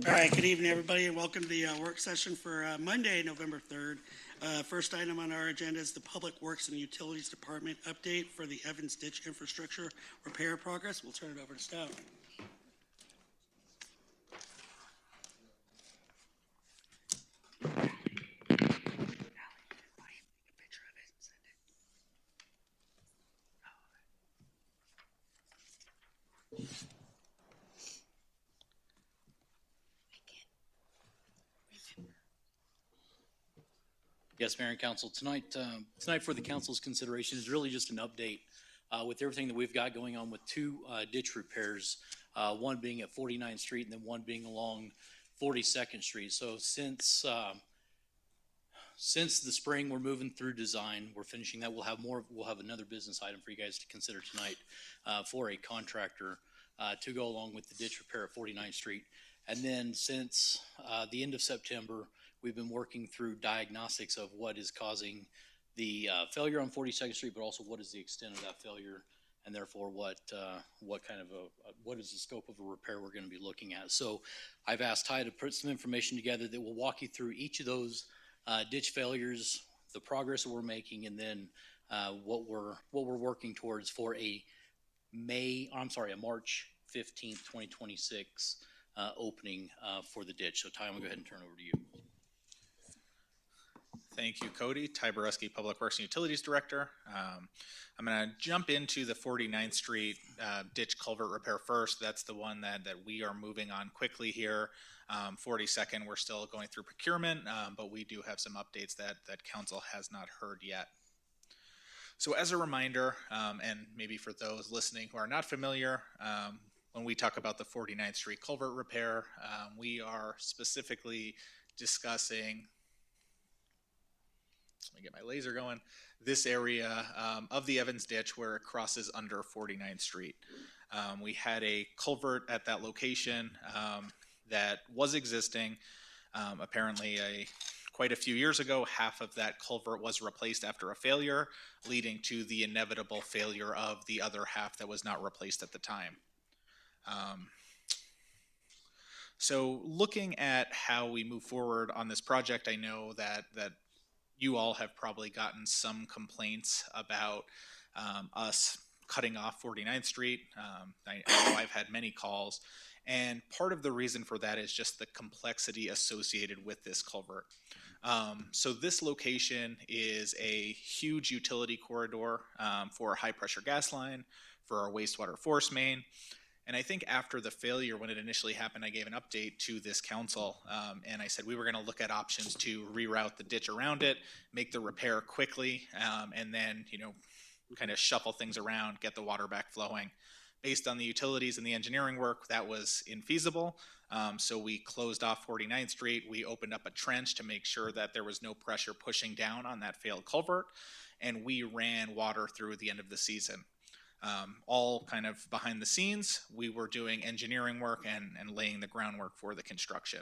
All right, good evening, everybody, and welcome to the work session for Monday, November 3rd. First item on our agenda is the Public Works and Utilities Department update for the Evans Ditch infrastructure repair progress. We'll turn it over to staff. Yes, Mayor and Council, tonight for the council's consideration is really just an update with everything that we've got going on with two ditch repairs, one being at 49th Street and then one being along 42nd Street. So since the spring, we're moving through design. We're finishing that. We'll have another business item for you guys to consider tonight for a contractor to go along with the ditch repair at 49th Street. And then since the end of September, we've been working through diagnostics of what is causing the failure on 42nd Street, but also what is the extent of that failure, and therefore what is the scope of a repair we're going to be looking at. So I've asked Ty to put some information together that will walk you through each of those ditch failures, the progress that we're making, and then what we're working towards for a March 15th, 2026 opening for the ditch. So Ty, I'm gonna go ahead and turn it over to you. Thank you, Cody. Ty Boreski, Public Works and Utilities Director. I'm going to jump into the 49th Street ditch culvert repair first. That's the one that we are moving on quickly here. 42nd, we're still going through procurement, but we do have some updates that Council has not heard yet. So as a reminder, and maybe for those listening who are not familiar, when we talk about the 49th Street culvert repair, we are specifically discussing, let me get my laser going, this area of the Evans Ditch where it crosses under 49th Street. We had a culvert at that location that was existing. Apparently, quite a few years ago, half of that culvert was replaced after a failure, leading to the inevitable failure of the other half that was not replaced at the time. So looking at how we move forward on this project, I know that you all have probably gotten some complaints about us cutting off 49th Street. I know I've had many calls, and part of the reason for that is just the complexity associated with this culvert. So this location is a huge utility corridor for a high pressure gas line, for our wastewater force main. And I think after the failure, when it initially happened, I gave an update to this council, and I said we were going to look at options to reroute the ditch around it, make the repair quickly, and then, kind of shuffle things around, get the water back flowing. Based on the utilities and the engineering work, that was infeasible. So we closed off 49th Street. We opened up a trench to make sure that there was no pressure pushing down on that failed culvert, and we ran water through the end of the season. All kind of behind the scenes, we were doing engineering work and laying the groundwork for the construction.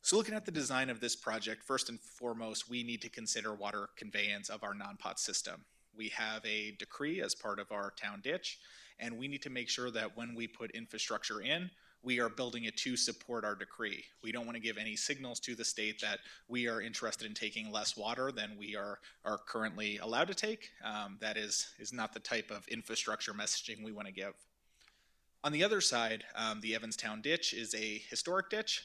So looking at the design of this project, first and foremost, we need to consider water conveyance of our non-pot system. We have a decree as part of our town ditch, and we need to make sure that when we put infrastructure in, we are building it to support our decree. We don't want to give any signals to the state that we are interested in taking less water than we are currently allowed to take. That is not the type of infrastructure messaging we want to give. On the other side, the Evanstown ditch is a historic ditch.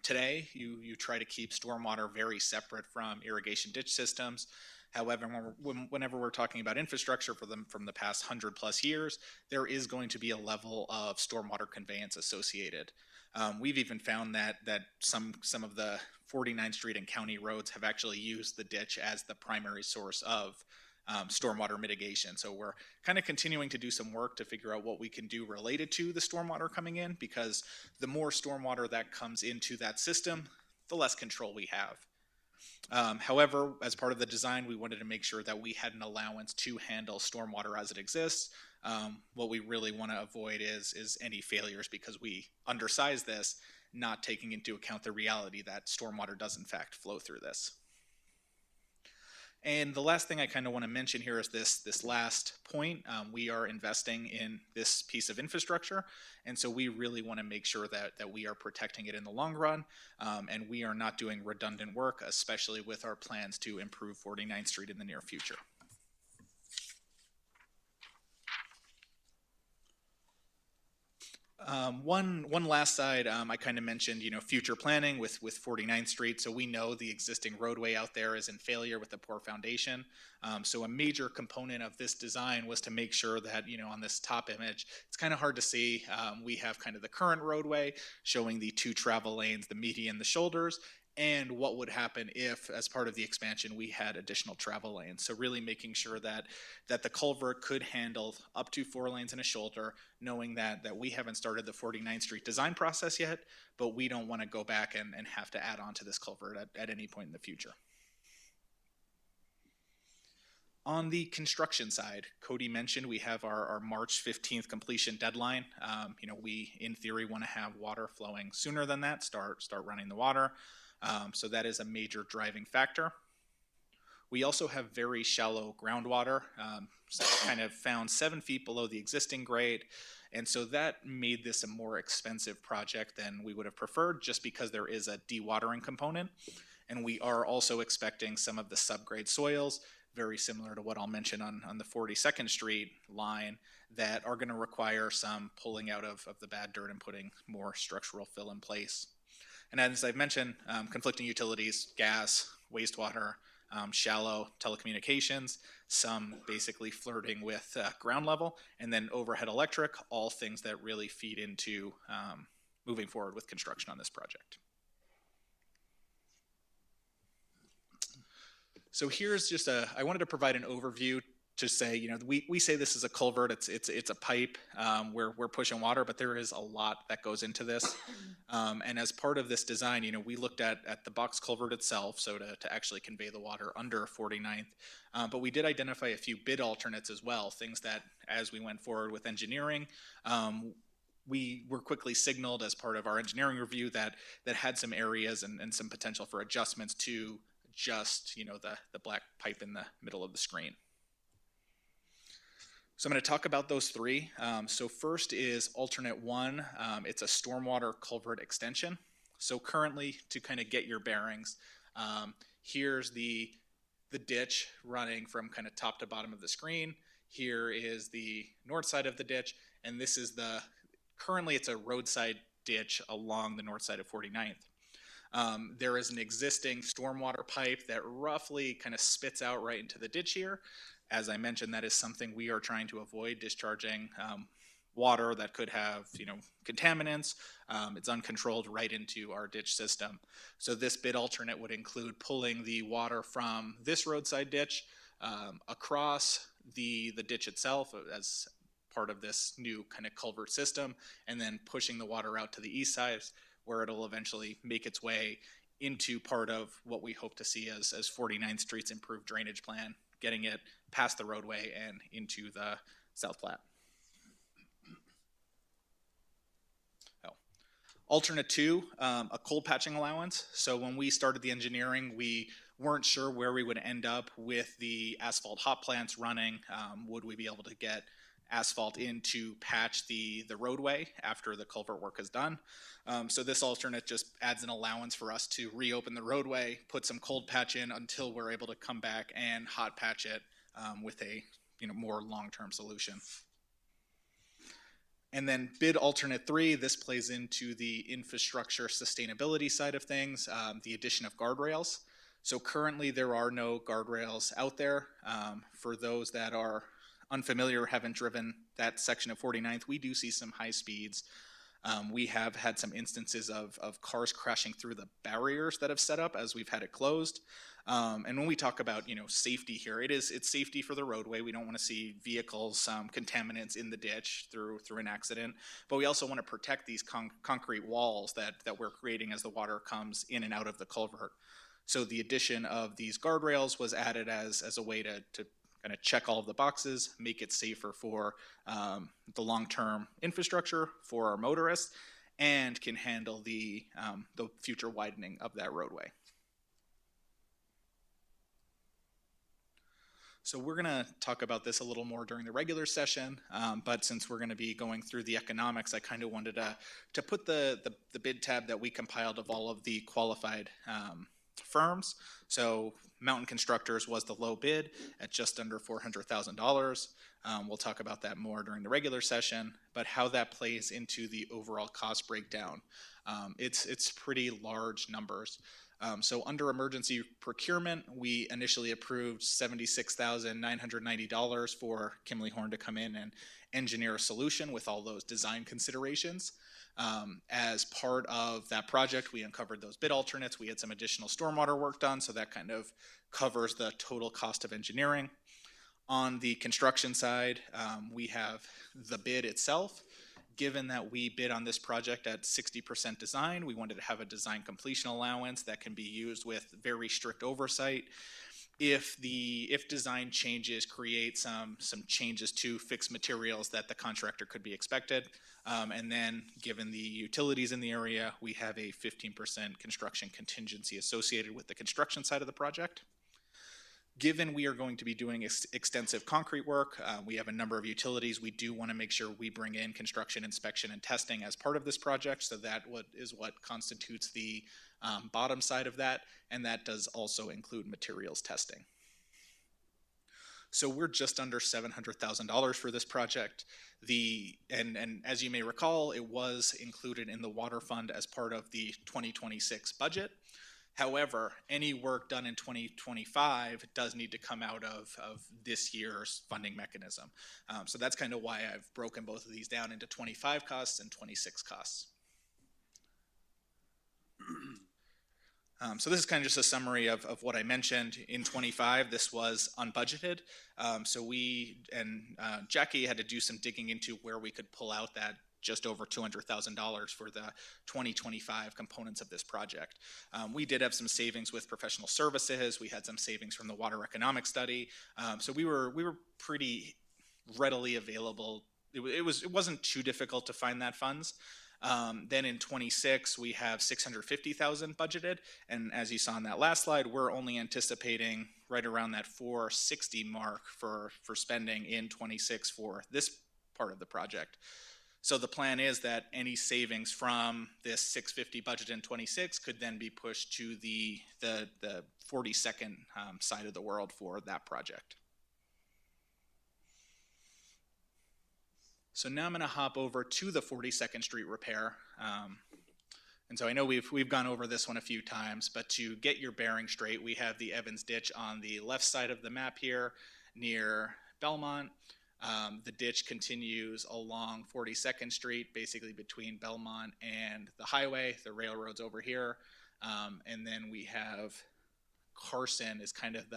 Today you try to keep stormwater very separate from irrigation ditch systems. However, whenever we're talking about infrastructure from the past 100+ years, there is going to be a level of stormwater conveyance associated. We've even found that some of the 49th Street and county roads have actually used the ditch as the primary source of stormwater mitigation. So we're kind of continuing to do some work to figure out what we can do related to the stormwater coming in, because the more stormwater that comes into that system, the less control we have. However, as part of the design, we wanted to make sure that we had an allowance to handle stormwater as it exists. What we really want to avoid is any failures, because we undersize this, not taking into account the reality that stormwater does in fact flow through this. And the last thing I kind of want to mention here is this last point. We are investing in this piece of infrastructure, and so we really want to make sure that we are protecting it in the long run, and we are not doing redundant work, especially with our plans to improve 49th Street in the near future. One last side, I kind of mentioned, future planning with 49th Street. So we know the existing roadway out there is in failure with the poor foundation. So a major component of this design was to make sure that, on this top image, it's kind of hard to see. We have kind of the current roadway showing the 2 travel lanes, the median, the shoulders, and what would happen if, as part of the expansion, we had additional travel lanes. So really making sure that the culvert could handle up to 4 lanes and a shoulder, knowing that we haven't started the 49th Street design process yet, but we don't want to go back and have to add on to this culvert at any point in the future. On the construction side, Cody mentioned we have our March 15th completion deadline. We, in theory, want to have water flowing sooner than that, start running the water. So that is a major driving factor. We also have very shallow groundwater, kind of found 7 feet below the existing grade. And so that made this a more expensive project than we would have preferred, just because there is a dewatering component. And we are also expecting some of the subgrade soils, very similar to what I'll mention on the 42nd Street line, that are going to require some pulling out of the bad dirt and putting more structural fill in place. And as I've mentioned, conflicting utilities, gas, wastewater, shallow telecommunications, some basically flirting with ground level, and then overhead electric, all things that really feed into moving forward with construction on this project. So here's just I wanted to provide an overview to say, we say this is a culvert, it's a pipe, we're pushing water, but there is a lot that goes into this. And as part of this design, we looked at the box culvert itself, so to actually convey the water under 49th. But we did identify a few bid alternates as well, things that as we went forward with engineering, we were quickly signaled as part of our engineering review that had some areas and some potential for adjustments to just, the black pipe in the middle of the screen. So I'm going to talk about those 3. So first is alternate 1. It's a stormwater culvert extension. So currently, to kind of get your bearings, here's the ditch running from kind of top to bottom of the screen. Here is the north side of the ditch, and this is currently it's a roadside ditch along the north side of 49th. There is an existing stormwater pipe that roughly kind of spits out right into the ditch here. As I mentioned, that is something we are trying to avoid, discharging water that could have, contaminants. It's uncontrolled right into our ditch system. So this bid alternate would include pulling the water from this roadside ditch across the ditch itself as part of this new kind of culvert system, and then pushing the water out to the east side, where it'll eventually make its way into part of what we hope to see as 49th Street's improved drainage plan, getting it past the roadway and into the South Platte. Alternate 2, a cold patching allowance. So when we started the engineering, we weren't sure where we would end up with the asphalt hot plants running. Would we be able to get asphalt in to patch the roadway after the culvert work is done? So this alternate just adds an allowance for us to reopen the roadway, put some cold patch in until we're able to come back and hot patch it with a more long-term solution. And then bid alternate 3, this plays into the infrastructure sustainability side of things, the addition of guardrails. So currently there are no guardrails out there. For those that are unfamiliar, haven't driven that section of 49th, we do see some high speeds. We have had some instances of cars crashing through the barriers that have set up as we've had it closed. And when we talk about safety here, it's safety for the roadway. We don't want to see vehicles, contaminants in the ditch through an accident, but we also want to protect these concrete walls that we're creating as the water comes in and out of the culvert. So the addition of these guardrails was added as a way to kind of check all of the boxes, make it safer for the long-term infrastructure for our motorists, and can handle the future widening of that roadway. So we're going to talk about this a little more during the regular session, but since we're going to be going through the economics, I kind of wanted to put the bid tab that we compiled of all of the qualified firms. So Mountain Constructors was the low bid at just under $400,000. We'll talk about that more during the regular session, but how that plays into the overall cost breakdown. It's pretty large numbers. So under emergency procurement, we initially approved $76,990 for Kimley Horn to come in and engineer a solution with all those design considerations. As part of that project, we uncovered those bid alternates. We had some additional stormwater work done, so that kind of covers the total cost of engineering. On the construction side, we have the bid itself. Given that we bid on this project at 60% design, we wanted to have a design completion allowance that can be used with very strict oversight. If design changes create some changes to fixed materials, that the contractor could be expected. And then given the utilities in the area, we have a 15% construction contingency associated with the construction side of the project. Given we are going to be doing extensive concrete work, we have a number of utilities. We do want to make sure we bring in construction inspection and testing as part of this project, so that is what constitutes the bottom side of that, and that does also include materials testing. So we're just under $700,000 for this project. And as you may recall, it was included in the water fund as part of the 2026 budget. However, any work done in 2025 does need to come out of this year's funding mechanism. So that's kind of why I've broken both of these down into 25 costs and 26 costs. So this is kind of just a summary of what I mentioned. In 25, this was unbudgeted. So we and Jackie had to do some digging into where we could pull out that just over $200,000 for the 2025 components of this project. We did have some savings with professional services. We had some savings from the water economic study. So we were pretty readily available. It wasn't too difficult to find that funds. Then in 26, we have $650,000 budgeted. And as you saw in that last slide, we're only anticipating right around that $460 mark for spending in 26 for this part of the project. So the plan is that any savings from this 650 budget in 26 could then be pushed to the 42nd side of the world for that project. So now I'm going to hop over to the 42nd Street repair. And so I know we've gone over this one a few times, but to get your bearing straight, we have the Evans Ditch on the left side of the map here near Belmont. The ditch continues along 42nd Street, basically between Belmont and the highway. The railroad's over here. And then we have Carson is kind of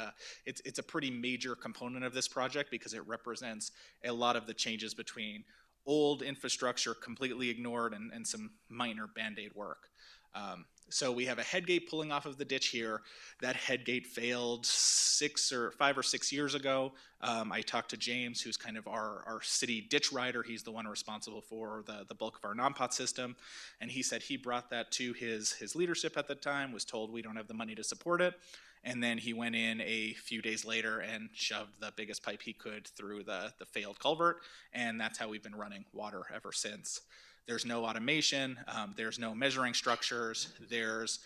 it's a pretty major component of this project because it represents a lot of the changes between old infrastructure completely ignored and some minor Band-Aid work. So we have a headgate pulling off of the ditch here. That headgate failed 5 or 6 years ago. I talked to James, who's kind of our city ditch rider. He's the one responsible for the bulk of our non-pot system. And he said he brought that to his leadership at the time, was told we don't have the money to support it. And then he went in a few days later and shoved the biggest pipe he could through the failed culvert. And that's how we've been running water ever since. There's no automation. There's no measuring structures. There's,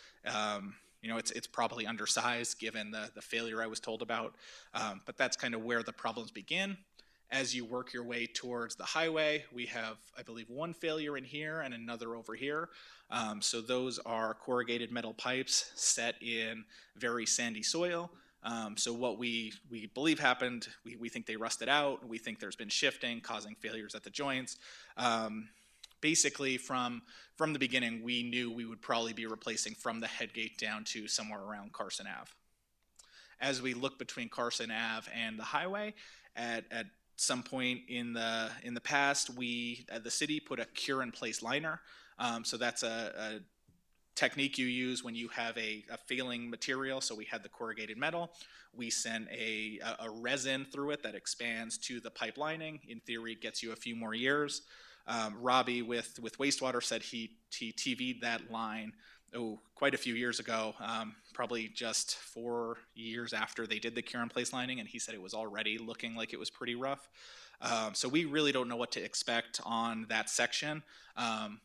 it's probably undersized given the failure I was told about. But that's kind of where the problems begin. As you work your way towards the highway, we have, I believe, one failure in here and another over here. So those are corrugated metal pipes set in very sandy soil. So what we believe happened, we think they rusted out. We think there's been shifting causing failures at the joints. Basically, from the beginning, we knew we would probably be replacing from the headgate down to somewhere around Carson Ave. As we look between Carson Ave and the highway, at some point in the past, the city put a cure-in-place liner. So that's a technique you use when you have a failing material. So we had the corrugated metal. We sent a resin through it that expands to the pipe lining. In theory, gets you a few more years. Robbie with wastewater said he TV'd that line quite a few years ago, probably just 4 years after they did the cure in place lining, and he said it was already looking like it was pretty rough. So we really don't know what to expect on that section.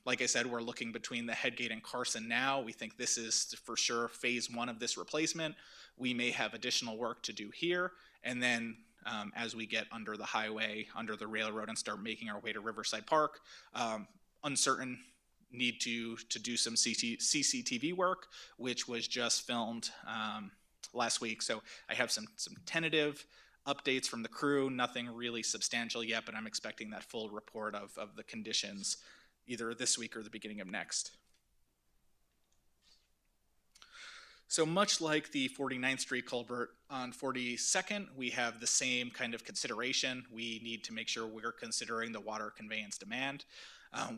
Like I said, we're looking between the Headgate and Carson now. We think this is for sure phase one of this replacement. We may have additional work to do here, and then as we get under the highway, under the railroad, and start making our way to Riverside Park, uncertain. Need to do some CCTV work, which was just filmed last week. So I have some tentative updates from the crew, nothing really substantial yet, but I'm expecting that full report of the conditions either this week or the beginning of next. So much like the 49th Street culvert on 42nd, we have the same kind of consideration. We need to make sure we're considering the water conveyance demand.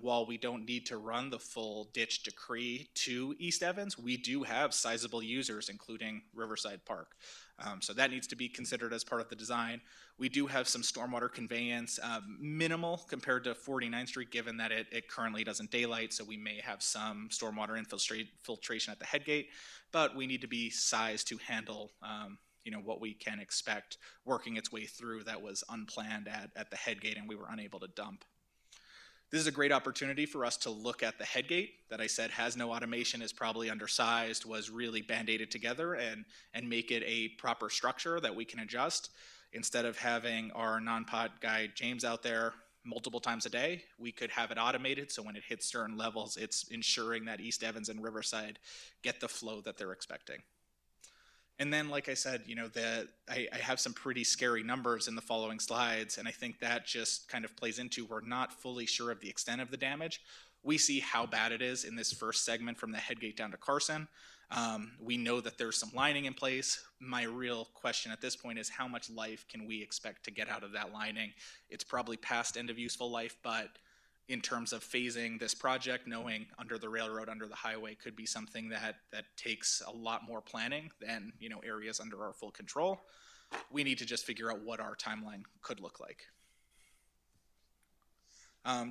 While we don't need to run the full ditch decree to East Evans, we do have sizable users, including Riverside Park. So that needs to be considered as part of the design. We do have some stormwater conveyance, minimal compared to 49th Street, given that it currently doesn't daylight, so we may have some stormwater infiltration at the headgate, but we need to be sized to handle what we can expect working its way through that was unplanned at the headgate and we were unable to dump. This is a great opportunity for us to look at the headgate that I said has no automation, is probably undersized, was really band-aided together, and make it a proper structure that we can adjust. Instead of having our non-pod guy James out there multiple times a day, we could have it automated, so when it hits certain levels, it's ensuring that East Evans and Riverside get the flow that they're expecting. And then, like I said, I have some pretty scary numbers in the following slides, and I think that just kind of plays into we're not fully sure of the extent of the damage. We see how bad it is in this first segment from the headgate down to Carson. We know that there's some lining in place. My real question at this point is how much life can we expect to get out of that lining? It's probably past end of useful life, but in terms of phasing this project, knowing under the railroad, under the highway could be something that takes a lot more planning than areas under our full control. We need to just figure out what our timeline could look like.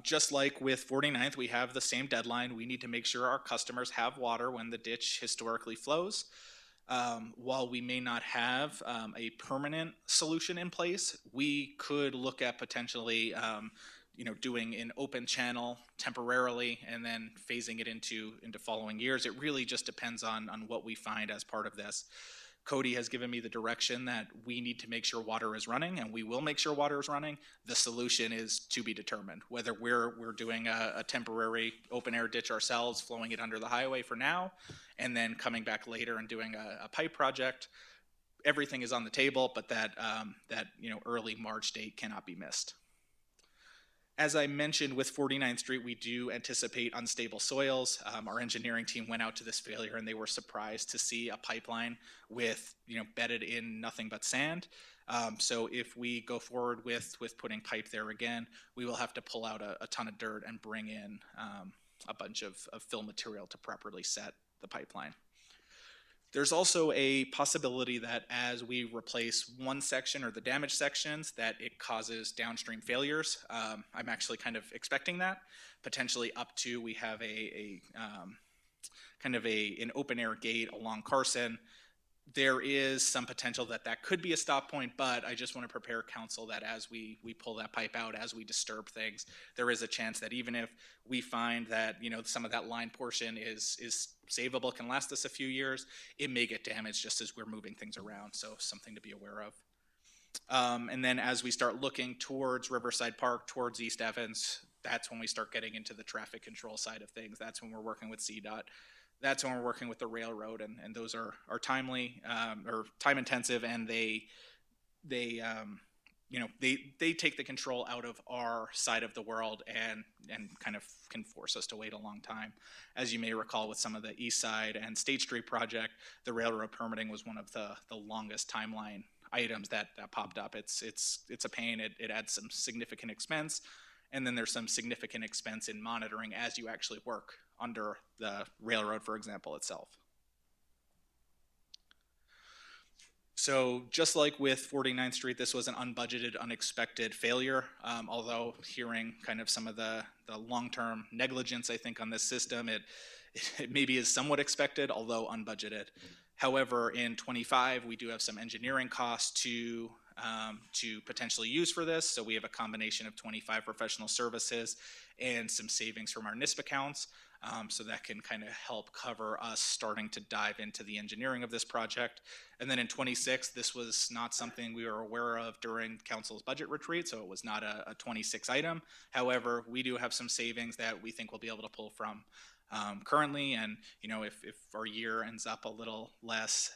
Just like with 49th, we have the same deadline. We need to make sure our customers have water when the ditch historically flows. While we may not have a permanent solution in place, we could look at potentially doing an open channel temporarily and then phasing it into following years. It really just depends on what we find as part of this. Cody has given me the direction that we need to make sure water is running, and we will make sure water is running. The solution is to be determined. Whether we're doing a temporary open air ditch ourselves, flowing it under the highway for now, and then coming back later and doing a pipe project. Everything is on the table, but that early March date cannot be missed. As I mentioned with 49th Street, we do anticipate unstable soils. Our engineering team went out to this failure and they were surprised to see a pipeline with bedded in nothing but sand. So if we go forward with putting pipe there again, we will have to pull out a ton of dirt and bring in a bunch of fill material to properly set the pipeline. There's also a possibility that as we replace one section or the damaged sections, that it causes downstream failures. I'm actually kind of expecting that. Potentially up to, we have an open air gate along Carson. There is some potential that could be a stop point, but I just want to prepare council that as we pull that pipe out, as we disturb things, there is a chance that even if we find that some of that line portion is savable, can last us a few years, it may get damaged just as we're moving things around. So something to be aware of. And then as we start looking towards Riverside Park, towards East Evans, that's when we start getting into the traffic control side of things. That's when we're working with CDOT. That's when we're working with the railroad, and those are timely or time intensive, and they take the control out of our side of the world and kind of can force us to wait a long time. As you may recall with some of the East Side and State Street project, the railroad permitting was one of the longest timeline items that popped up. It's a pain. It adds some significant expense, and then there's some significant expense in monitoring as you actually work under the railroad, for example, itself. So just like with 49th Street, this was an unbudgeted, unexpected failure. Although hearing kind of some of the long-term negligence, I think, on this system, it maybe is somewhat expected, although unbudgeted. However, in 25, we do have some engineering costs to potentially use for this. So we have a combination of 25 professional services and some savings from our NISP accounts. So that can kind of help cover us starting to dive into the engineering of this project. And then in 26, this was not something we were aware of during council's budget retreat, so it was not a 26 item. However, we do have some savings that we think we'll be able to pull from currently. And, you know, if our year ends up a little less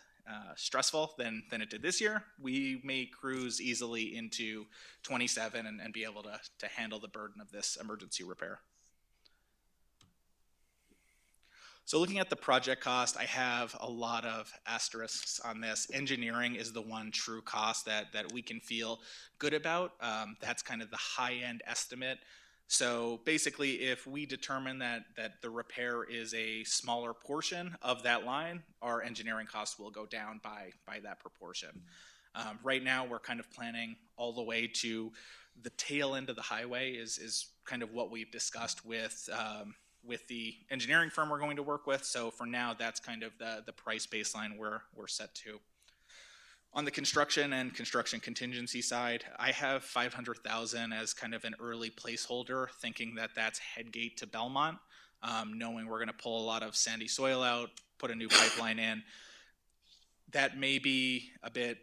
stressful than it did this year, we may cruise easily into 27 and be able to handle the burden of this emergency repair. So looking at the project cost, I have a lot of asterisks on this. Engineering is the one true cost that we can feel good about. That's kind of the high-end estimate. So basically, if we determine that the repair is a smaller portion of that line, our engineering costs will go down by that proportion. Right now, we're kind of planning all the way to the tail end of the highway is kind of what we've discussed with the engineering firm we're going to work with. So for now, that's kind of the price baseline we're set to. On the construction and construction contingency side, I have $500,000 as kind of an early placeholder, thinking that that's Headgate to Belmont, knowing we're going to pull a lot of sandy soil out, put a new pipeline in. That may be a bit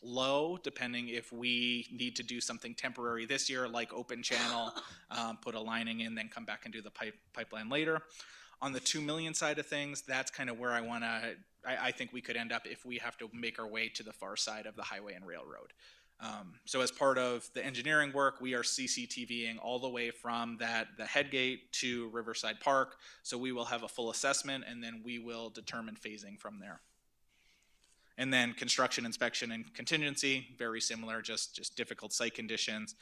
low, depending if we need to do something temporary this year, like open channel, put a lining in, then come back and do the pipeline later. On the 2 million side of things, that's kind of where I think we could end up if we have to make our way to the far side of the highway and railroad. So as part of the engineering work, we are CCTVing all the way from the Headgate to Riverside Park. So we will have a full assessment, and then we will determine phasing from there. And then construction, inspection, and contingency, very similar, just difficult site conditions,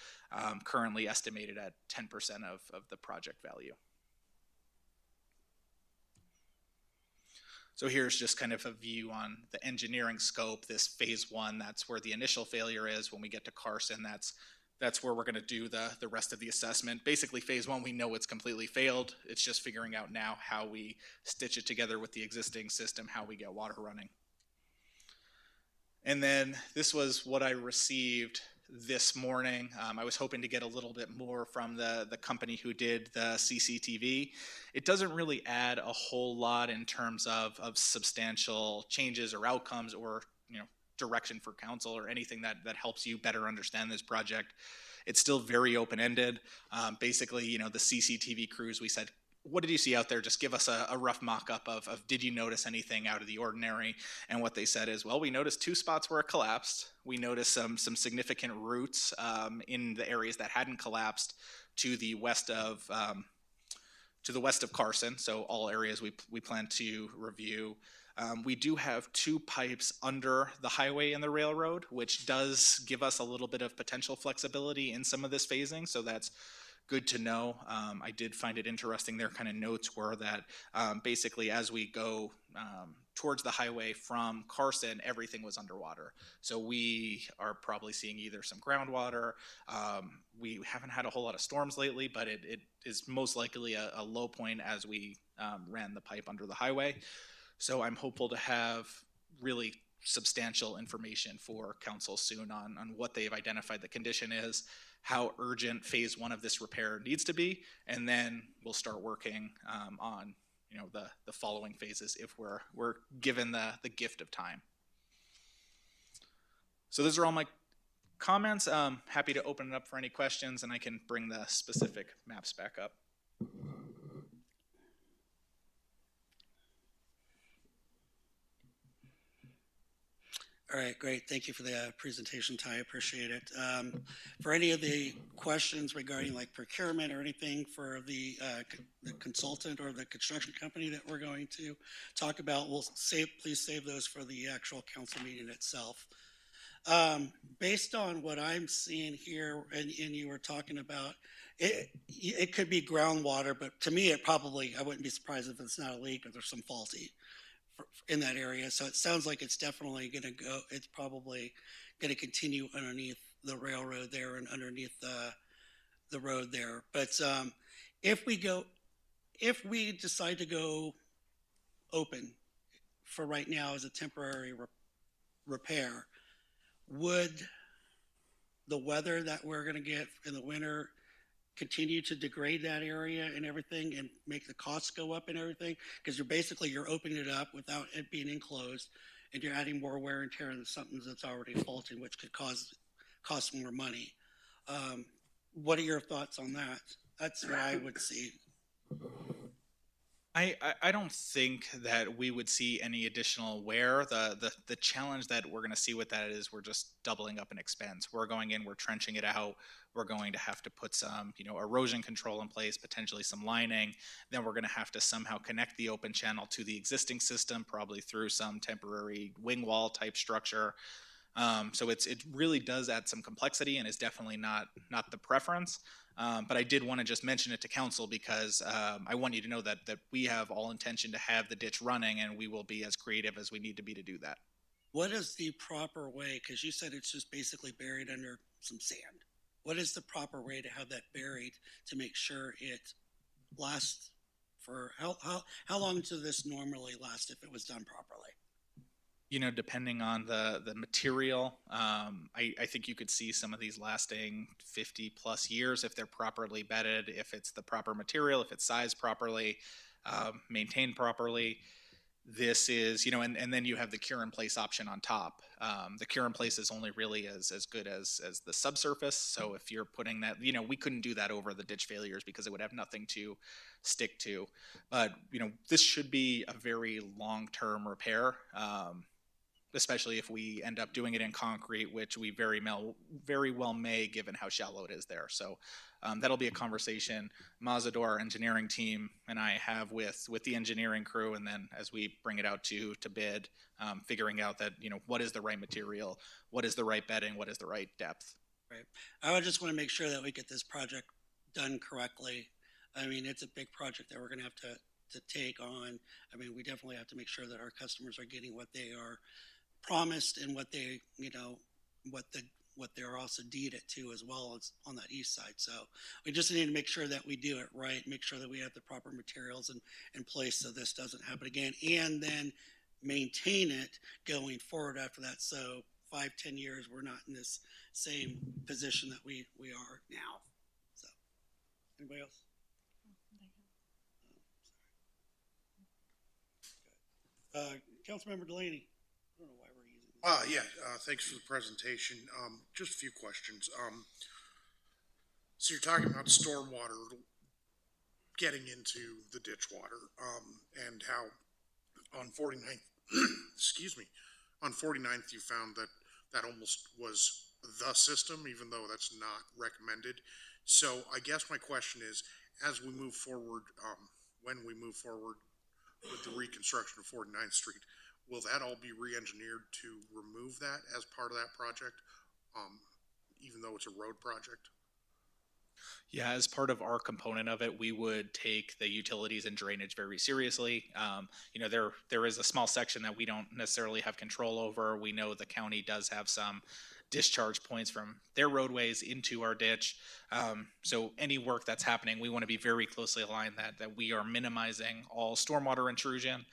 currently estimated at 10% of the project value. So here's just kind of a view on the engineering scope. This phase one, that's where the initial failure is. When we get to Carson, that's where we're going to do the rest of the assessment. Basically, phase one, we know it's completely failed. It's just figuring out now how we stitch it together with the existing system, how we get water running. And then this was what I received this morning. I was hoping to get a little bit more from the company who did the CCTV. It doesn't really add a whole lot in terms of substantial changes or outcomes or direction for council or anything that helps you better understand this project. It's still very open-ended. Basically, the CCTV crews, we said, what did you see out there? Just give us a rough mock-up of did you notice anything out of the ordinary? And what they said is, well, we noticed 2 spots where it collapsed. We noticed some significant roots in the areas that hadn't collapsed to the west of Carson. So all areas we plan to review. We do have 2 pipes under the highway and the railroad, which does give us a little bit of potential flexibility in some of this phasing. So that's good to know. I did find it interesting. Their kind of notes were that basically as we go towards the highway from Carson, everything was underwater. So we are probably seeing either some groundwater. We haven't had a whole lot of storms lately, but it is most likely a low point as we ran the pipe under the highway. So I'm hopeful to have really substantial information for council soon on what they've identified the condition is, how urgent phase one of this repair needs to be, and then we'll start working on the following phases if we're given the gift of time. So those are all my comments. Happy to open it up for any questions, and I can bring the specific maps back up. All right, great. Thank you for the presentation, Ty. I appreciate it. For any of the questions regarding like procurement or anything for the consultant or the construction company that we're going to talk about, please save those for the actual council meeting itself. Based on what I'm seeing here, and you were talking about, it could be groundwater, but to me, I wouldn't be surprised if it's not a leak or there's some faulty in that area. So it sounds like it's definitely going to go, it's probably going to continue underneath the railroad there and underneath the road there. But if we go, if we decide to go open for right now as a temporary repair, would the weather that we're going to get in the winter continue to degrade that area and everything and make the costs go up and everything? Because you're opening it up without it being enclosed, and you're adding more wear and tear into something that's already faulty, which could cost more money. What are your thoughts on that? That's what I would see. I don't think that we would see any additional wear. The challenge that we're going to see with that is we're just doubling up an expense. We're going in, we're trenching it out. We're going to have to put some, erosion control in place, potentially some lining. Then we're going to have to somehow connect the open channel to the existing system, probably through some temporary wing wall type structure. So it really does add some complexity and is definitely not the preference. But I did want to just mention it to council because I want you to know that we have all intention to have the ditch running, and we will be as creative as we need to be to do that. What is the proper way? Because you said it's just basically buried under some sand. What is the proper way to have that buried to make sure it lasts for how long does this normally last if it was done properly? Depending on the material, I think you could see some of these lasting 50 plus years if they're properly bedded, if it's the proper material, if it's sized properly, maintained properly. This is, and then you have the cure in place option on top. The cure in place is only really as good as the subsurface. So if you're putting that, we couldn't do that over the ditch failures because it would have nothing to stick to. But, this should be a very long-term repair. Especially if we end up doing it in concrete, which we very well may, given how shallow it is there. So that'll be a conversation Mazador, our engineering team, and I have with the engineering crew, and then as we bring it out to bid, figuring out that, what is the right material, what is the right bedding, what is the right depth. Right. I would just want to make sure that we get this project done correctly. I mean, it's a big project that we're going to have to take on. I mean, we definitely have to make sure that our customers are getting what they are promised and what they, what they're also deeded to as well as on that east side. So we just need to make sure that we do it right, make sure that we have the proper materials in place so this doesn't happen again, and then maintain it going forward after that. So 5-10 years, we're not in this same position that we are now. So anybody else? Councilmember Delaney. I don't know why we're using this. Thanks for the presentation. Just a few questions. So you're talking about stormwater getting into the ditch water, and how on 49th, excuse me, on 49th you found that almost was the system, even though that's not recommended. So I guess my question is, as we move forward, when we move forward with the reconstruction of 49th Street, will that all be re-engineered to remove that as part of that project, even though it's a road project? Yeah, as part of our component of it, we would take the utilities and drainage very seriously. There is a small section that we don't necessarily have control over. We know the county does have some discharge points from their roadways into our ditch. So any work that's happening, we want to be very closely aligned that we are minimizing all stormwater intrusion.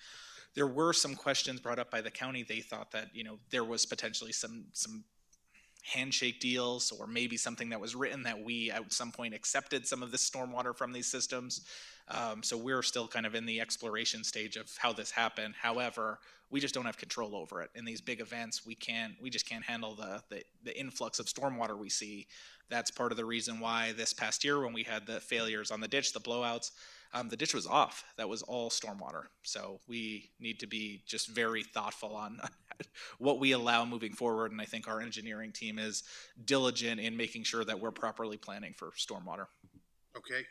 There were some questions brought up by the county. They thought that, there was potentially some handshake deals or maybe something that was written that we at some point accepted some of this stormwater from these systems. So we're still kind of in the exploration stage of how this happened. However, we just don't have control over it. In these big events, we just can't handle the influx of stormwater we see. That's part of the reason why this past year when we had the failures on the ditch, the blowouts, the ditch was off. That was all stormwater. So we need to be just very thoughtful on what we allow moving forward. And I think our engineering team is diligent in making sure that we're properly planning for stormwater. Okay.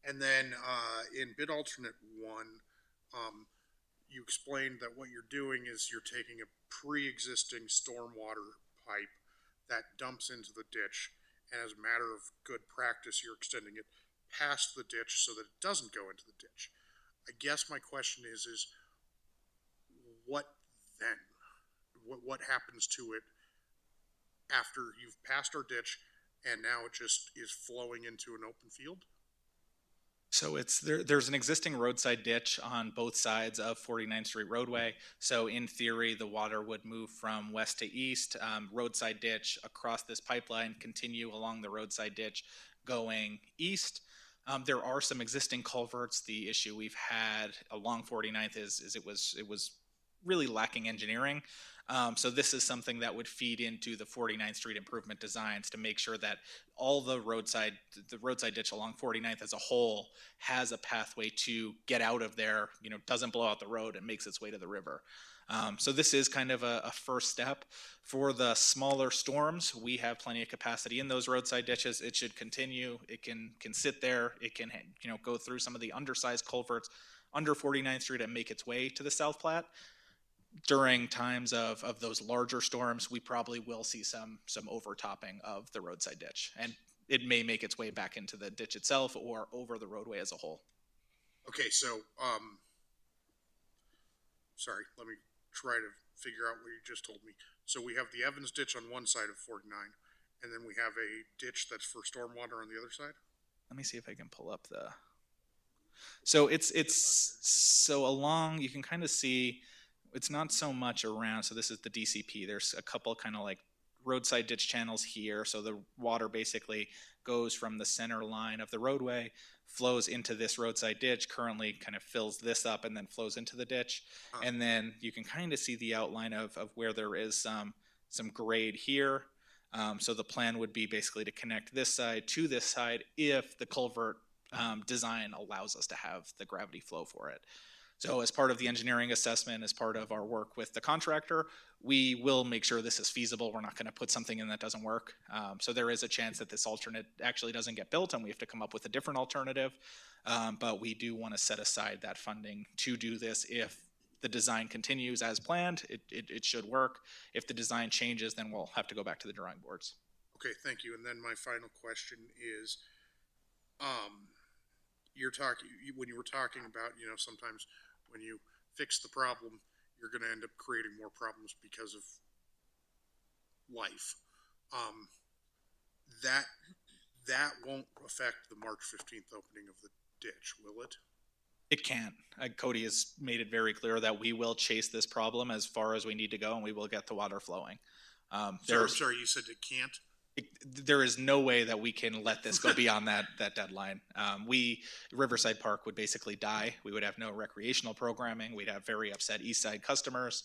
And then in bid alternate 1, you explained that what you're doing is you're taking a pre-existing stormwater pipe that dumps into the ditch, and as a matter of good practice, you're extending it past the ditch so that it doesn't go into the ditch. I guess my question is what then? What happens to it after you've passed our ditch and now it just is flowing into an open field? So there's an existing roadside ditch on both sides of 49th Street roadway. So in theory, the water would move from west to east, roadside ditch across this pipeline, continue along the roadside ditch going east. There are some existing culverts. The issue we've had along 49th is it was really lacking engineering. So this is something that would feed into the 49th Street improvement designs to make sure that all the roadside ditch along 49th as a whole has a pathway to get out of there, doesn't blow out the road and makes its way to the river. So this is kind of a first step. For the smaller storms, we have plenty of capacity in those roadside ditches. It should continue. It can sit there. It can go through some of the undersized culverts under 49th Street and make its way to the South Platte. During times of those larger storms, we probably will see some overtopping of the roadside ditch, and it may make its way back into the ditch itself or over the roadway as a whole. Okay, so, sorry, let me try to figure out what you just told me. So we have the Evans ditch on one side of 49, and then we have a ditch that's for stormwater on the other side? Let me see if I can pull up the. So it's so along. You can kind of see. It's not so much around. So this is the DCP. There's a couple kind of like roadside ditch channels here. So the water basically goes from the center line of the roadway, flows into this roadside ditch, currently kind of fills this up and then flows into the ditch. And then you can kind of see the outline of where there is some grade here. So the plan would be basically to connect this side to this side if the culvert design allows us to have the gravity flow for it. So as part of the engineering assessment, as part of our work with the contractor, we will make sure this is feasible. We're not going to put something in that doesn't work. So there is a chance that this alternate actually doesn't get built and we have to come up with a different alternative. But we do want to set aside that funding to do this. If the design continues as planned, it should work. If the design changes, then we'll have to go back to the drawing boards. Okay, thank you. And then my final question is, when you were talking about, sometimes when you fix the problem, you're going to end up creating more problems because of life. That won't affect the March 15th opening of the ditch, will it? It can. Cody has made it very clear that we will chase this problem as far as we need to go, and we will get the water flowing. Sorry, you said it can't? There is no way that we can let this go beyond that deadline. Riverside Park would basically die. We would have no recreational programming. We'd have very upset East Side customers,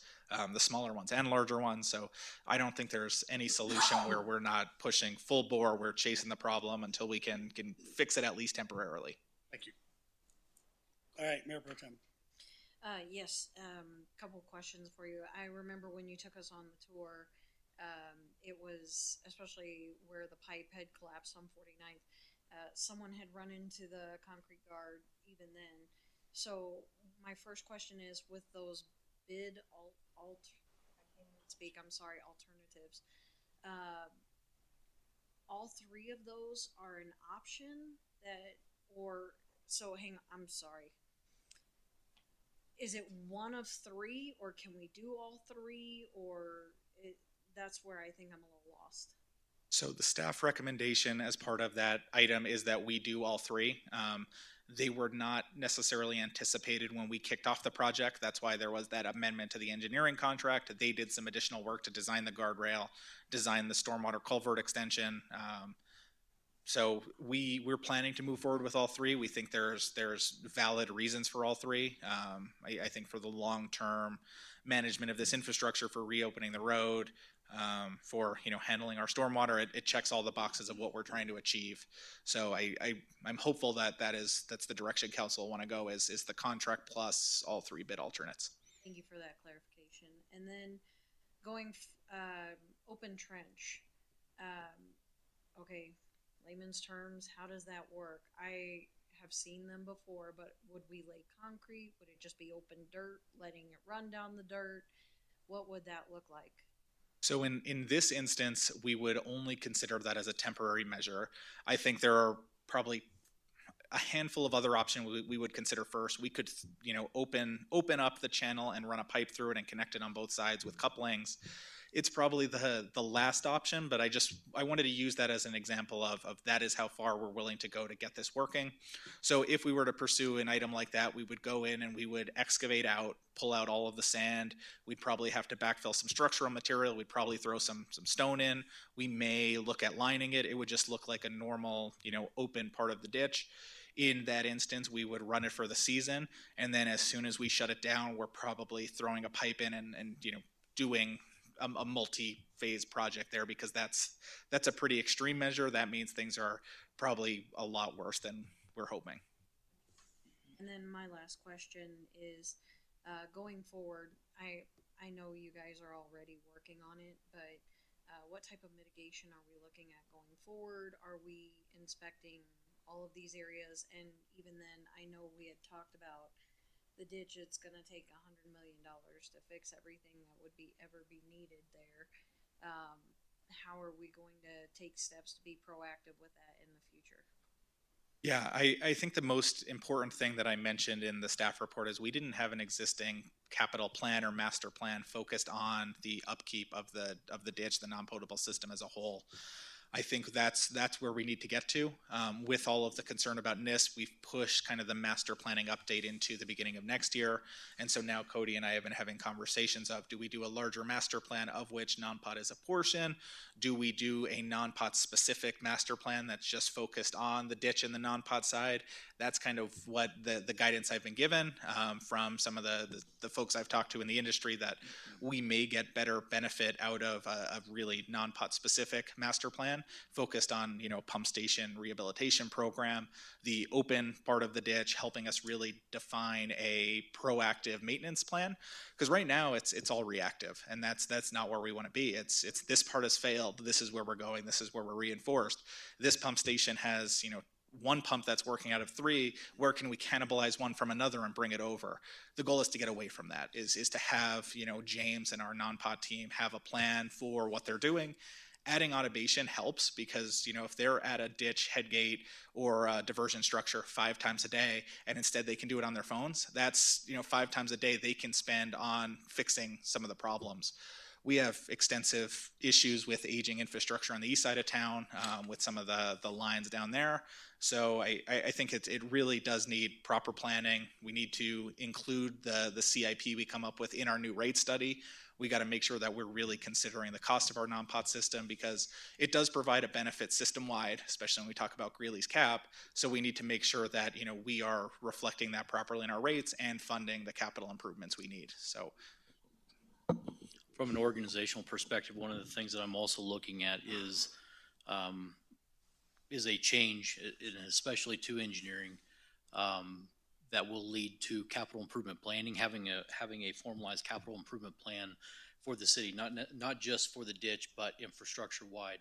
the smaller ones and larger ones. So I don't think there's any solution where we're not pushing full bore. We're chasing the problem until we can fix it at least temporarily. Thank you. All right, Mayor Pro Tem. Yes, couple questions for you. I remember when you took us on the tour, it was, especially where the pipe had collapsed on 49th, someone had run into the concrete guard even then. So my first question is, with those bid I can't even speak, I'm sorry, alternatives, all three of those are an option I'm sorry. Is it one of three, or can we do all three, that's where I think I'm a little lost. So the staff recommendation as part of that item is that we do all three. They were not necessarily anticipated when we kicked off the project. That's why there was that amendment to the engineering contract. They did some additional work to design the guardrail, design the stormwater culvert extension. So we're planning to move forward with all three. We think there's valid reasons for all three. I think for the long-term management of this infrastructure, for reopening the road, for handling our stormwater, it checks all the boxes of what we're trying to achieve. So I'm hopeful that's the direction council want to go is the contract plus all three bid alternates. Thank you for that clarification. And then going open trench. Okay, layman's terms, how does that work? I have seen them before, but would we lay concrete? Would it just be open dirt, letting it run down the dirt? What would that look like? So in this instance, we would only consider that as a temporary measure. I think there are probably a handful of other options we would consider first. We could, open up the channel and run a pipe through it and connect it on both sides with couplings. it's probably the last option, but I wanted to use that as an example of that is how far we're willing to go to get this working. So if we were to pursue an item like that, we would go in and we would excavate out, pull out all of the sand. We'd probably have to backfill some structural material. We'd probably throw some stone in. We may look at lining it. It would just look like a normal, open part of the ditch. In that instance, we would run it for the season, and then as soon as we shut it down, we're probably throwing a pipe in and doing a multi-phase project there, because that's a pretty extreme measure. That means things are probably a lot worse than we're hoping. And then my last question is, going forward, I know you guys are already working on it, but what type of mitigation are we looking at going forward? Are we inspecting all of these areas? And even then, I know we had talked about the ditch. It's going to take $100 million to fix everything that would ever be needed there. How are we going to take steps to be proactive with that in the future? Yeah, I think the most important thing that I mentioned in the staff report is we didn't have an existing capital plan or master plan focused on the upkeep of the ditch, the non-potable system as a whole. I think that's where we need to get to. With all of the concern about NISP, we've pushed kind of the master planning update into the beginning of next year. And so now Cody and I have been having conversations of, do we do a larger master plan of which non-pot is a portion? Do we do a non-pot specific master plan that's just focused on the ditch and the non-pot side? That's kind of what the guidance I've been given from some of the folks I've talked to in the industry, that we may get better benefit out of a really non-pot specific master plan focused on, pump station rehabilitation program, the open part of the ditch, helping us really define a proactive maintenance plan. Because right now it's all reactive, and that's not where we want to be. It's this part has failed. This is where we're going. This is where we're reinforced. This pump station has, one pump that's working out of 3. Where can we cannibalize one from another and bring it over? The goal is to get away from that, is to have, James and our non-pot team have a plan for what they're doing. Adding automation helps, because, if they're at a ditch, headgate, or a diversion structure 5 times a day, and instead they can do it on their phones, that's, 5 times a day they can spend on fixing some of the problems. We have extensive issues with aging infrastructure on the east side of town, with some of the lines down there. So I think it really does need proper planning. We need to include the CIP we come up with in our new rate study. We got to make sure that we're really considering the cost of our non-pot system, because it does provide a benefit system-wide, especially when we talk about Greeley's cap. So we need to make sure that, we are reflecting that properly in our rates and funding the capital improvements we need. So From an organizational perspective, one of the things that I'm also looking at is a change, especially to engineering, that will lead to capital improvement planning, having a formalized capital improvement plan for the city, not just for the ditch, but infrastructure wide,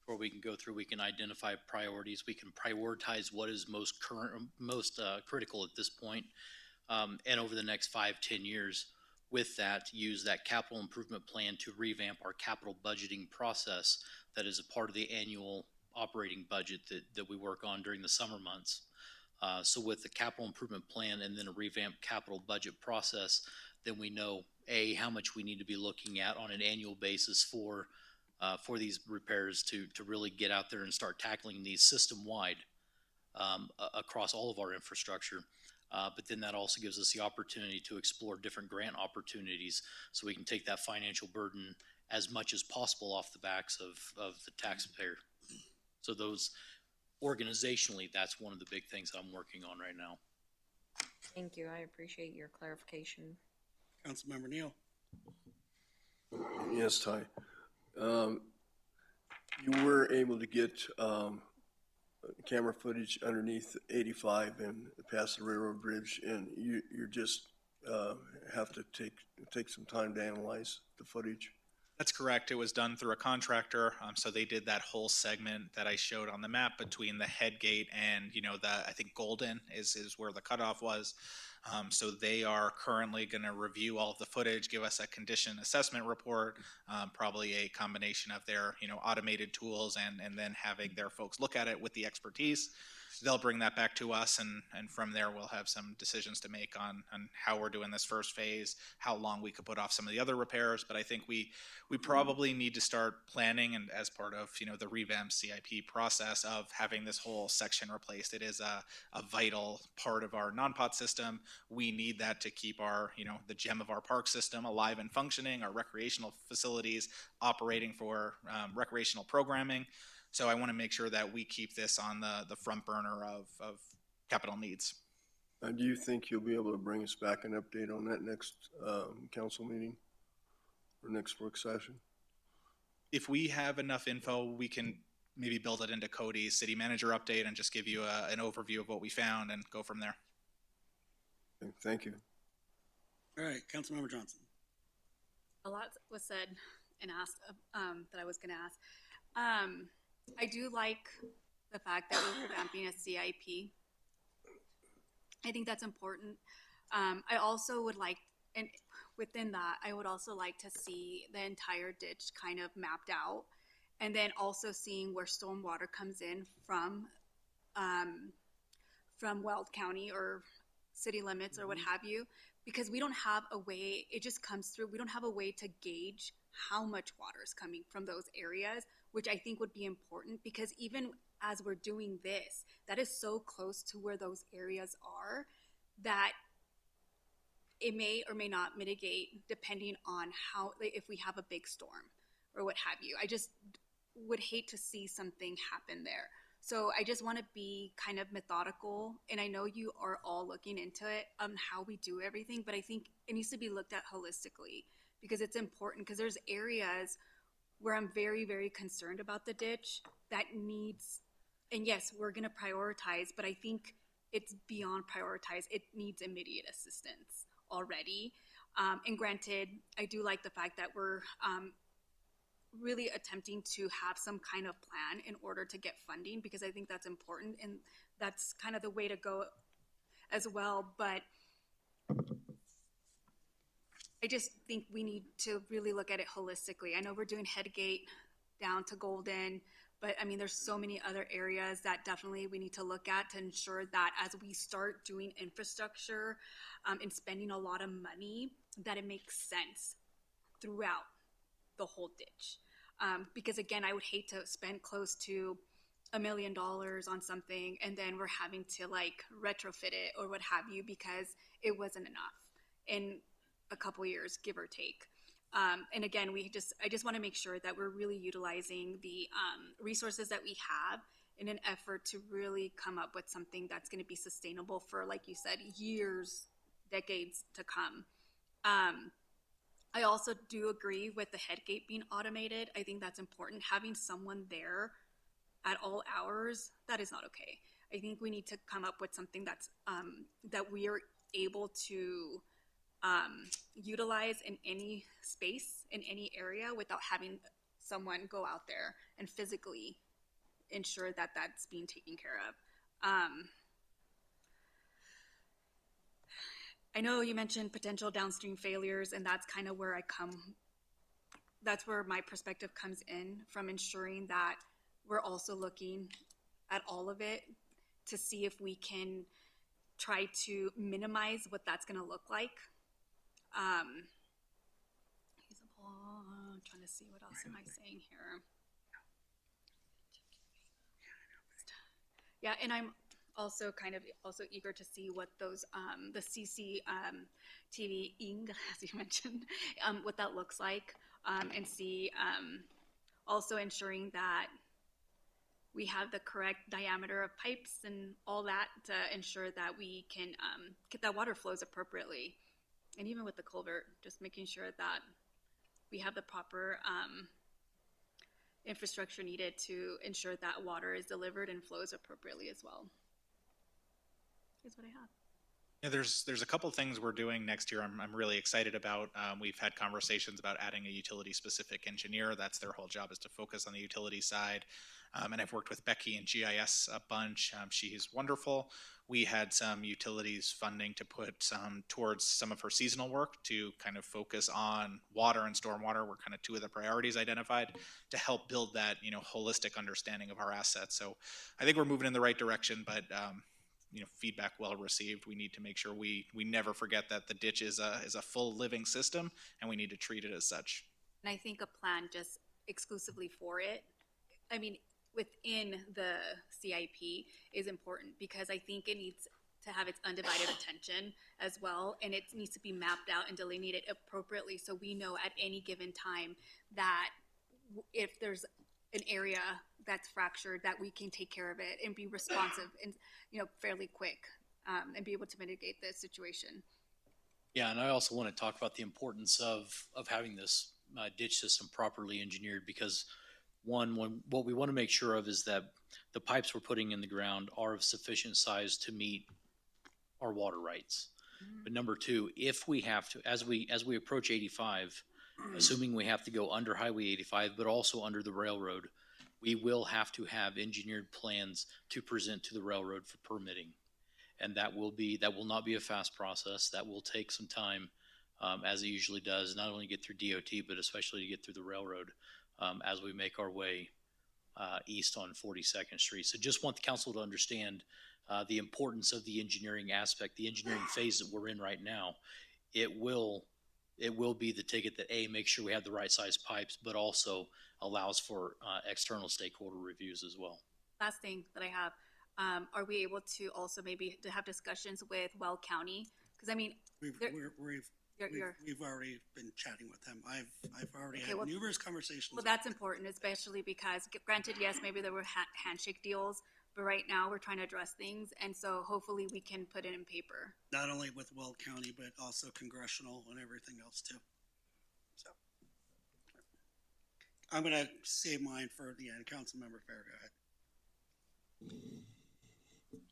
where we can go through, we can identify priorities, we can prioritize what is most critical at this point, and over the next 5-10 years. With that, use that capital improvement plan to revamp our capital budgeting process that is a part of the annual operating budget that we work on during the summer months. So with the capital improvement plan and then a revamped capital budget process, then we know, how much we need to be looking at on an annual basis for these repairs to really get out there and start tackling these system-wide across all of our infrastructure. But then that also gives us the opportunity to explore different grant opportunities, so we can take that financial burden as much as possible off the backs of the taxpayer. So those, organizationally, that's one of the big things I'm working on right now. Thank you. I appreciate your clarification. Councilmember Neal. Yes, Ty. You were able to get camera footage underneath 85 and past the railroad bridge, and you just have to take some time to analyze the footage. that's correct. It was done through a contractor. So they did that whole segment that I showed on the map between the head gate and, I think Golden is where the cutoff was. So they are currently going to review all of the footage, give us a condition assessment report, probably a combination of their, automated tools and then having their folks look at it with the expertise. they'll bring that back to us, and from there we'll have some decisions to make on how we're doing this first phase, how long we could put off some of the other repairs. But I think we probably need to start planning, and as part of the revamped CIP process of having this whole section replaced. It is a vital part of our non-pot system. We need that to keep our the gem of our park system alive and functioning, our recreational facilities operating for recreational programming. So I want to make sure that we keep this on the front burner of capital needs. Do you think you'll be able to bring us back an update on that next council meeting or next work session? If we have enough info, we can maybe build it into Cody's city manager update and just give you an overview of what we found and go from there. Okay, thank you. All right, Councilmember Johnson. A lot was said and asked that I was going to ask. I do like the fact that we're revamping a CIP. I think that's important. I also would like, and within that, I would also like to see the entire ditch kind of mapped out, and then also seeing where stormwater comes in from Weld County or city limits or what have you, because we don't have a way, it just comes through, we don't have a way to gauge how much water is coming from those areas, which I think would be important, because even as we're doing this, that is so close to where those areas are that it may or may not mitigate depending on how, like, if we have a big storm or what have you. I just would hate to see something happen there. So I just want to be kind of methodical, and I know you are all looking into it on how we do everything, but I think it needs to be looked at holistically, because it's important, because there's areas where I'm very, very concerned about the ditch that needs, and yes, we're going to prioritize, but I think it's beyond prioritize. It needs immediate assistance already. And granted, I do like the fact that we're really attempting to have some kind of plan in order to get funding, because I think that's important, and that's kind of the way to go as well. But I just think we need to really look at it holistically. I know we're doing Headgate down to Golden, but I mean, there's so many other areas that definitely we need to look at to ensure that as we start doing infrastructure and spending a lot of money, that it makes sense throughout the whole ditch. Because again, I would hate to spend close to $1 million on something and then we're having to like retrofit it or what have you, because it wasn't enough in a couple years, give or take. And again, I just want to make sure that we're really utilizing the resources that we have in an effort to really come up with something that's going to be sustainable for, like you said, years, decades to come. I also do agree with the Headgate being automated. I think that's important. Having someone there at all hours, that is not okay. I think we need to come up with something that's that we are able to utilize in any space, in any area, without having someone go out there and physically ensure that that's being taken care of. I know you mentioned potential downstream failures, and that's kind of where that's where my perspective comes in, from ensuring that we're also looking at all of it to see if we can try to minimize what that's going to look like. I'm trying to see what else am I saying here. Yeah, and I'm also kind of eager to see what those the CC TV ing, as you mentioned, what that looks like, and see also ensuring that we have the correct diameter of pipes and all that to ensure that we can get that water flows appropriately. And even with the culvert, just making sure that we have the proper infrastructure needed to ensure that water is delivered and flows appropriately as well. Is what I have. Yeah, there's a couple things we're doing next year. I'm really excited about. We've had conversations about adding a utility specific engineer. That's their whole job, is to focus on the utility side. And I've worked with Becky in GIS a bunch. She's wonderful. We had some utilities funding to put some towards some of her seasonal work to kind of focus on water and stormwater were kind of two of the priorities identified to help build that, holistic understanding of our assets. So I think we're moving in the right direction, but feedback well received. We need to make sure we never forget that the ditch is a full living system, and we need to treat it as such. And I think a plan just exclusively for it, I mean, within the CIP is important, because I think it needs to have its undivided attention as well, and it needs to be mapped out and delineated appropriately, so we know at any given time that if there's an area that's fractured, that we can take care of it and be responsive and fairly quick, and be able to mitigate the situation. Yeah, and I also want to talk about the importance of having this ditch system properly engineered, because what we want to make sure of is that the pipes we're putting in the ground are of sufficient size to meet our water rights. But number two, if we have to, as we approach 85, assuming we have to go under Highway 85, but also under the railroad, we will have to have engineered plans to present to the railroad for permitting. And that will not be a fast process. That will take some time, as it usually does, not only get through DOT, but especially to get through the railroad as we make our way east on 42nd Street. So just want the council to understand the importance of the engineering aspect, the engineering phase that we're in right now. It will be the ticket that makes sure we have the right size pipes, but also allows for external stakeholder reviews as well. Last thing that I have, are we able to also maybe to have discussions with Weld County? Because I mean, We've already been chatting with them. I've already had numerous conversations. Well, that's important, especially because, granted, yes, maybe there were handshake deals, but right now we're trying to address things, and so hopefully we can put it in paper. Not only with Weld County, but also congressional and everything else too. So I'm going to save mine for the end. Councilmember Fair, go ahead.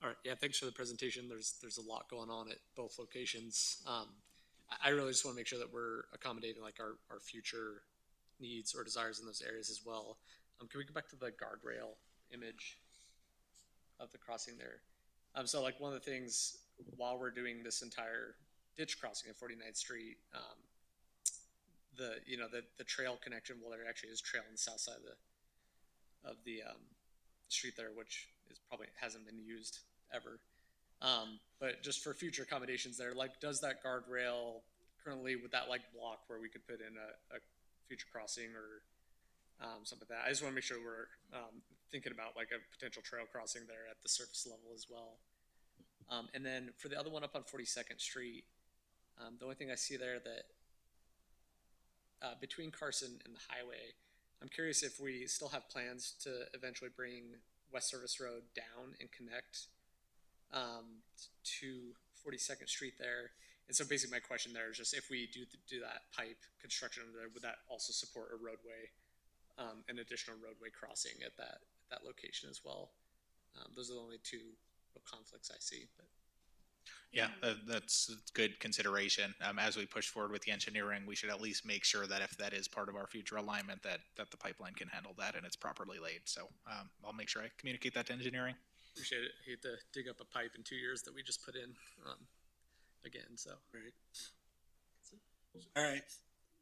All right. Yeah. Thanks for the presentation. There's a lot going on at both locations. I really just want to make sure that we're accommodating like our future needs or desires in those areas as well. Can we go back to the guardrail image of the crossing there? So like one of the things while we're doing this entire ditch crossing at 49th Street, the trail connection, well, there actually is trail on the south side of the street there, which is probably hasn't been used ever. But just for future accommodations there, like does that guardrail currently, would that like block where we could put in a future crossing or something like that? I just want to make sure we're thinking about like a potential trail crossing there at the surface level as well. And then for the other one up on 42nd Street, the only thing I see there that between Carson and the highway, I'm curious if we still have plans to eventually bring West Service Road down and connect to 42nd Street there. And so basically my question there is just if we do that pipe construction under there, would that also support a roadway, an additional roadway crossing at that location as well? Those are the only two conflicts I see. But Yeah, that's a good consideration. As we push forward with the engineering, we should at least make sure that if that is part of our future alignment, that the pipeline can handle that and it's properly laid. So I'll make sure I communicate that to engineering. appreciate it. Hate to dig up a pipe in 2 years that we just put in again. So Right. All right.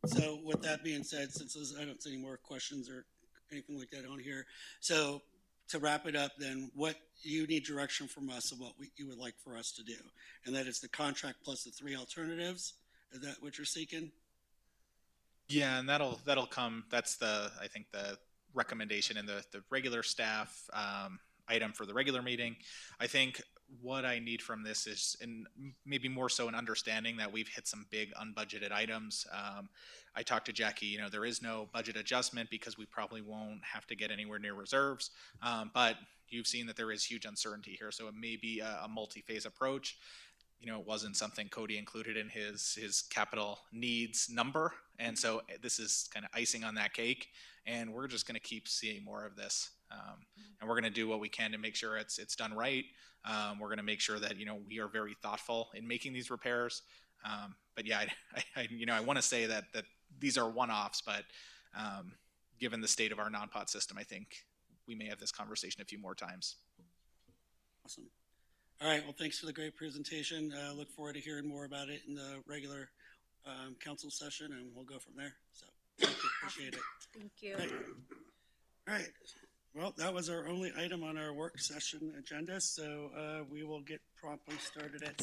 So with that being said, since I don't see any more questions or anything like that on here, so to wrap it up, then what you need direction from us of what you would like for us to do, and that is the contract plus the 3 alternatives. Is that what you're seeking? Yeah, and that'll come. That's I think the recommendation in the regular staff item for the regular meeting. I think what I need from this is, and maybe more so, an understanding that we've hit some big unbudgeted items. I talked to Jackie, there is no budget adjustment because we probably won't have to get anywhere near reserves. But you've seen that there is huge uncertainty here. So it may be a multi-phase approach. It wasn't something Cody included in his capital needs number. And so this is kind of icing on that cake. And we're just going to keep seeing more of this. And we're going to do what we can to make sure it's done right. We're going to make sure that, we are very thoughtful in making these repairs. But yeah, I want to say that these are one-offs, but given the state of our non-pot system, I think we may have this conversation a few more times. Awesome. All right, well, thanks for the great presentation. Look forward to hearing more about it in the regular council session, and we'll go from there. So, thank you, appreciate it. Thank you. All right. Well, that was our only item on our work session agenda, so we will get promptly started at